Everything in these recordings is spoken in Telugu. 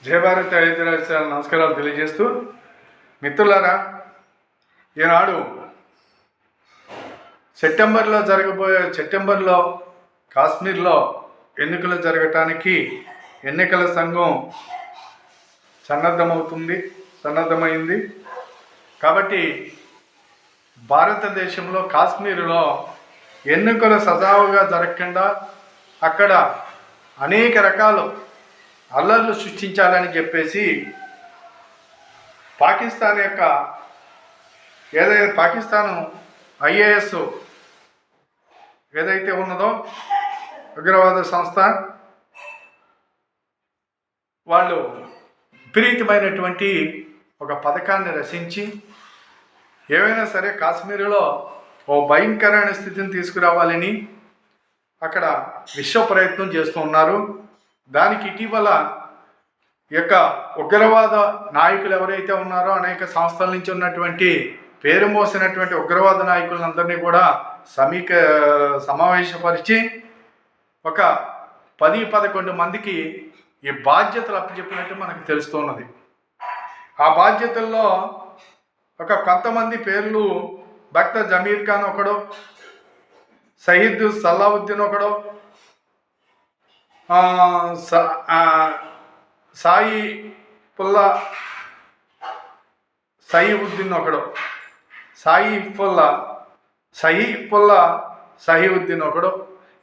జయ భారత్ ఐద్యరాజ్యాల నమస్కారాలు తెలియజేస్తూ, మిత్రులారా, ఈనాడు సెప్టెంబర్లో కాశ్మీర్లో ఎన్నికలు జరగటానికి ఎన్నికల సంఘం సన్నద్ధమైంది. కాబట్టి భారతదేశంలో కాశ్మీరులో ఎన్నికలు సజావుగా జరగకుండా అక్కడ అనేక రకాలు అల్లర్లు సృష్టించాలని చెప్పేసి పాకిస్తాను ఐఏఎస్ ఏదైతే ఉన్నదో ఉగ్రవాద సంస్థ, వాళ్ళు విపరీతమైనటువంటి ఒక పథకాన్ని రచించి ఏవైనా సరే కాశ్మీరులో ఓ భయంకరమైన స్థితిని తీసుకురావాలని అక్కడ విశ్వ ప్రయత్నం చేస్తూ ఉన్నారు. దానికి ఇటీవల యొక్క ఉగ్రవాద నాయకులు ఎవరైతే ఉన్నారో అనేక సంస్థల నుంచి ఉన్నటువంటి పేరు మోసినటువంటి ఉగ్రవాద నాయకులందరినీ కూడా సమావేశపరిచి ఒక 10-11 మందికి ఈ బాధ్యతలు అప్పచెప్పినట్టు మనకు తెలుస్తున్నది. ఆ బాధ్యతల్లో కొంతమంది పేర్లు బక్త జమీర్ ఖాన్ ఒకడు, సయీద్ సలావుద్దీన్ ఒకడు, సహీవుద్దీన్ ఒకడు.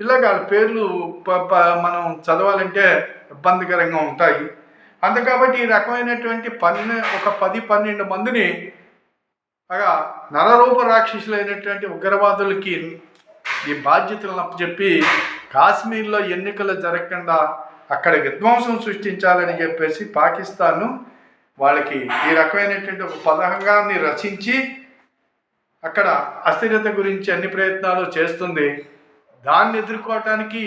ఇలాగ వాళ్ళ పేర్లు మనం చదవాలంటే ఇబ్బందికరంగా ఉంటాయి. కాబట్టి ఈ రకమైనటువంటి 10-12 మందిని నరరూప రాక్షసులైనటువంటి ఉగ్రవాదులకి ఈ బాధ్యతలను అప్పచెప్పి కాశ్మీర్లో ఎన్నికలు జరగకుండా అక్కడ విధ్వంసం సృష్టించాలని చెప్పేసి పాకిస్తాను వాళ్ళకి ఈ రకమైనటువంటి ఒక పథకాన్ని రచించి అక్కడ అస్థిరత గురించి అన్ని ప్రయత్నాలు చేస్తుంది. దాన్ని ఎదుర్కోవటానికి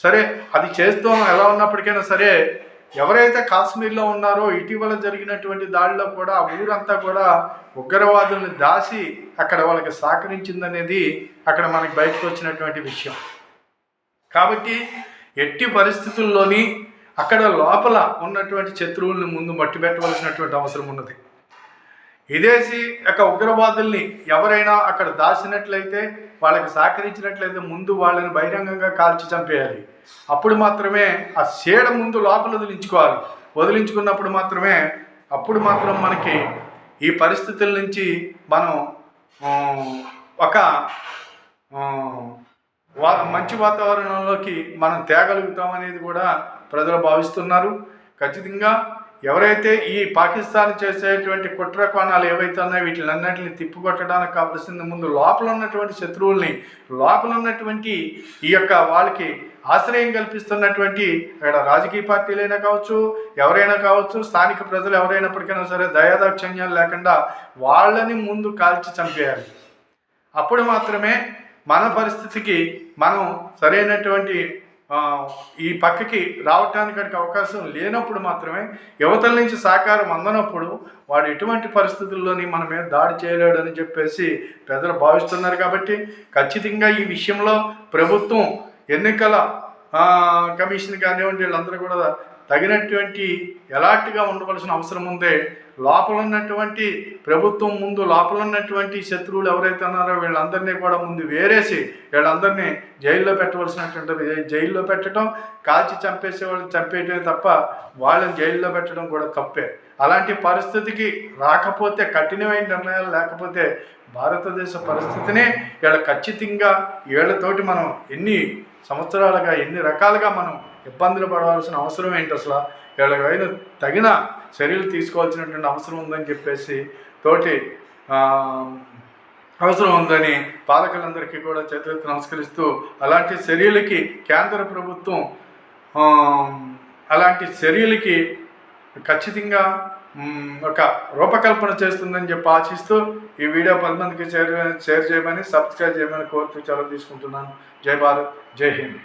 సరే అది చేస్తాం ఎలా ఉన్నప్పటికైనా సరే, ఎవరైతే కాశ్మీర్లో ఉన్నారో ఇటీవల జరిగినటువంటి దాడిలో కూడా ఆ ఊరంతా కూడా ఉగ్రవాదుల్ని దాచి అక్కడ వాళ్ళకి సహకరించిందనేది అక్కడ మనకి బయటకు వచ్చినటువంటి విషయం. కాబట్టి ఎట్టి పరిస్థితుల్లోని అక్కడ లోపల ఉన్నటువంటి శత్రువుల్ని ముందు మట్టి పెట్టవలసినటువంటి అవసరం ఉన్నది. విదేశీ ఉగ్రవాదుల్ని ఎవరైనా అక్కడ దాచినట్లయితే, వాళ్ళకి సహకరించినట్లయితే ముందు వాళ్ళని బహిరంగంగా కాల్చి చంపేయాలి. అప్పుడు మాత్రమే ఆ సేడ ముందు లోపల వదిలించుకున్నప్పుడు మాత్రం మనకి ఈ పరిస్థితుల నుంచి మనం మంచి వాతావరణంలోకి మనం తేగలుగుతాం అనేది కూడా ప్రజలు భావిస్తున్నారు. ఖచ్చితంగా ఎవరైతే ఈ పాకిస్తాన్ చేసేటువంటి కుట్ర కోణాలు ఏవైతే ఉన్నాయో వీటిలన్నింటినీ తిప్పికొట్టడానికి కావాల్సింది ముందు లోపల ఉన్నటువంటి శత్రువుల్ని, లోపల ఉన్నటువంటి ఈ వాళ్ళకి ఆశ్రయం కల్పిస్తున్నటువంటి అక్కడ రాజకీయ పార్టీలైనా కావచ్చు, ఎవరైనా కావచ్చు, స్థానిక ప్రజలు ఎవరైనప్పటికైనా సరే దయాదాక్షిణ్యాలు లేకుండా వాళ్ళని ముందు కాల్చి చంపేయాలి. అప్పుడు మాత్రమే మన పరిస్థితికి మనం సరైనటువంటి ఈ పక్కకి రావటానికి అవకాశం లేనప్పుడు మాత్రమే, యువతల నుంచి సహకారం అందనప్పుడు వాడు ఎటువంటి పరిస్థితుల్లోని మన మీద దాడి చేయలేడని చెప్పేసి ప్రజలు భావిస్తున్నారు. కాబట్టి ఖచ్చితంగా ఈ విషయంలో ప్రభుత్వం, ఎన్నికల కమిషన్ కానివ్వండి, వీళ్ళందరూ కూడా తగినటువంటి ఎలాంటిగా ఉండవలసిన అవసరం ఉంది. లోపల ఉన్నటువంటి ప్రభుత్వం ముందు లోపల ఉన్నటువంటి శత్రువులు ఎవరైతే ఉన్నారో వీళ్ళందరినీ కూడా ముందు వేరేసి వీళ్ళందరినీ జైల్లో పెట్టవలసినటువంటి, జైల్లో పెట్టడం, కాల్చి చంపేసే వాళ్ళని చంపేయటమే తప్ప వాళ్ళని జైల్లో పెట్టడం కూడా తప్పే. అలాంటి పరిస్థితికి రాకపోతే, కఠినమైన నిర్ణయాలు లేకపోతే భారతదేశ పరిస్థితిని ఖచ్చితంగా వీళ్ళతోటి మనం ఎన్ని సంవత్సరాలుగా ఎన్ని రకాలుగా మనం ఇబ్బందులు పడవలసిన అవసరం ఏంటి, అసలు వీళ్ళకైనా తగిన చర్యలు తీసుకోవాల్సినటువంటి అవసరం ఉందని చెప్పేసి అవసరం ఉందని పాలకులందరికీ కూడా చేతులెత్తి నమస్కరిస్తూ, అలాంటి చర్యలకి కేంద్ర ప్రభుత్వం అలాంటి చర్యలకి ఖచ్చితంగా రూపకల్పన చేస్తుందని చెప్పి ఆశిస్తూ ఈ వీడియో 10 మందికి షేర్ చేయమని, సబ్స్క్రైబ్ చేయమని కోరుతూ సెలవు తీసుకుంటున్నాను. జై భారత్, జై హింద్.